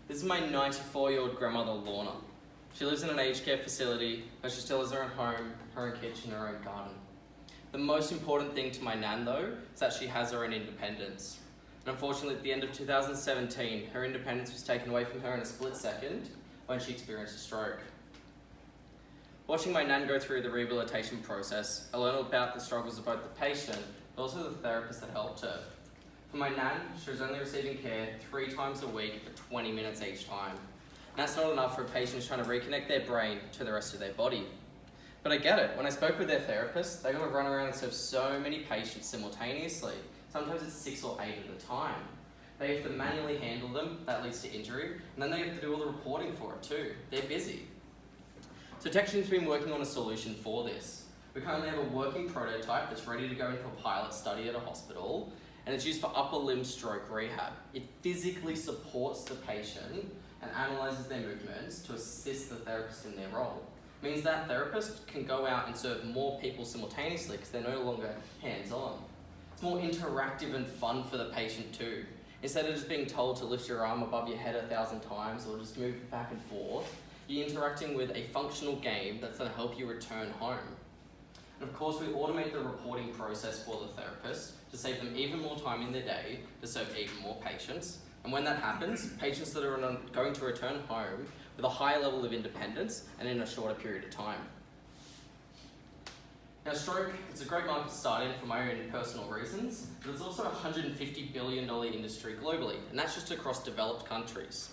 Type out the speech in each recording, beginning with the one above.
This is my 94-year-old grandmother, Lorna. She lives in an aged care facility, but she still has her own home, her own kitchen, her own garden. The most important thing to my nan, though, is that she has her own independence. And unfortunately, at the end of 2017, her independence was taken away from her in a split second when she experienced a stroke. Watching my nan go through the rehabilitation process, I learned about the struggles of both the patient, but also the therapist that helped her. For my nan, she was only receiving care 3 times a week for 20 minutes each time. And that's not enough for a patient trying to reconnect their brain to the rest of their body. But I get it. When I spoke with their therapist, they got to run around and serve so many patients simultaneously. Sometimes it's 6 or 8 at a time. They have to manually handle them, that leads to injury, and then they have to do all the reporting for it too. They're busy. So TechTune's been working on a solution for this. We currently have a working prototype that's ready to go into a pilot study at a hospital, and it's used for upper limb stroke rehab. It physically supports the patient and analyzes their movements to assist the therapist in their role. It means that therapist can go out and serve more people simultaneously because they're no longer hands-on. It's more interactive and fun for the patient too. Instead of just being told to lift your arm above your head 1,000 times or just move back and forth, you're interacting with a functional game that's going to help you return home. And of course, we automate the reporting process for the therapist to save them even more time in their day to serve even more patients. And when that happens, patients that are going to return home with a higher level of independence and in a shorter period of time. Now, stroke is a great market to start in for my own personal reasons, but it's also a $150 billion industry globally, and that's just across developed countries.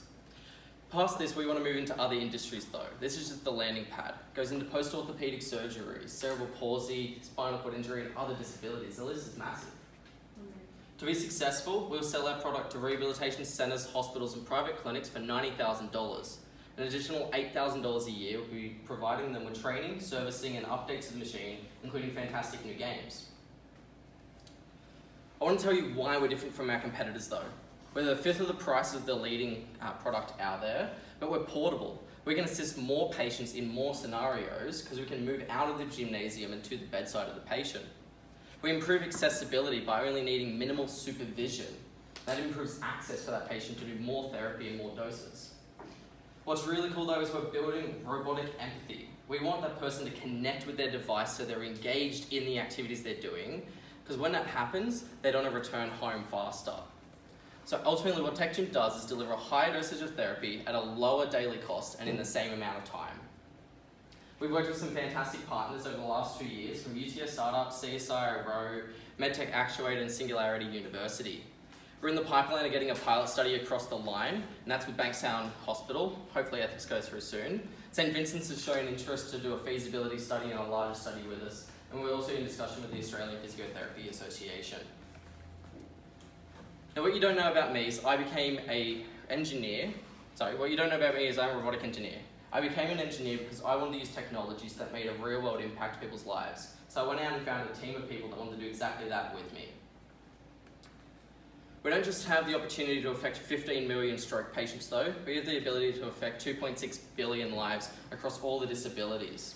Past this, we want to move into other industries though. This is just the landing pad. It goes into post-orthopedic surgery, cerebral palsy, spinal cord injury, and other disabilities. The list is massive. To be successful, we'll sell our product to rehabilitation centres, hospitals, and private clinics for $90,000. An additional $8,000 a year will be providing them with training, servicing, and updates of the machine, including fantastic new games. I want to tell you why we're different from our competitors though. We're 1/5 of the price of the leading product out there, but we're portable. We can assist more patients in more scenarios because we can move out of the gymnasium and to the bedside of the patient. We improve accessibility by only needing minimal supervision. That improves access for that patient to do more therapy and more doses. What's really cool though is we're building robotic empathy. We want that person to connect with their device so they're engaged in the activities they're doing, because when that happens, they don't return home faster. So ultimately what TechTune does is deliver a higher dosage of therapy at a lower daily cost and in the same amount of time. We've worked with some fantastic partners over the last 2 years, from UTS Startup, CSIRO, MedTech Actuator, and Singularity University. We're in the pipeline of getting a pilot study across the line, and that's with Bankstown Hospital. Hopefully ethics goes through soon. St. Vincent's has shown interest to do a feasibility study and a larger study with us, and we're also in discussion with the Australian Physiotherapy Association. Now, what you don't know about me is what you don't know about me is I'm a robotic engineer. I became an engineer because I wanted to use technologies that made a real-world impact to people's lives. So I went out and found a team of people that wanted to do exactly that with me. We don't just have the opportunity to affect 15 million stroke patients though, we have the ability to affect 2.6 billion lives across all the disabilities.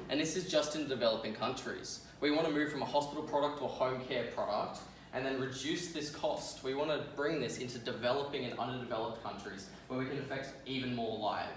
And this is just in developing countries. We want to move from a hospital product to a home care product and then reduce this cost. We want to bring this into developing and underdeveloped countries where we can affect even more lives.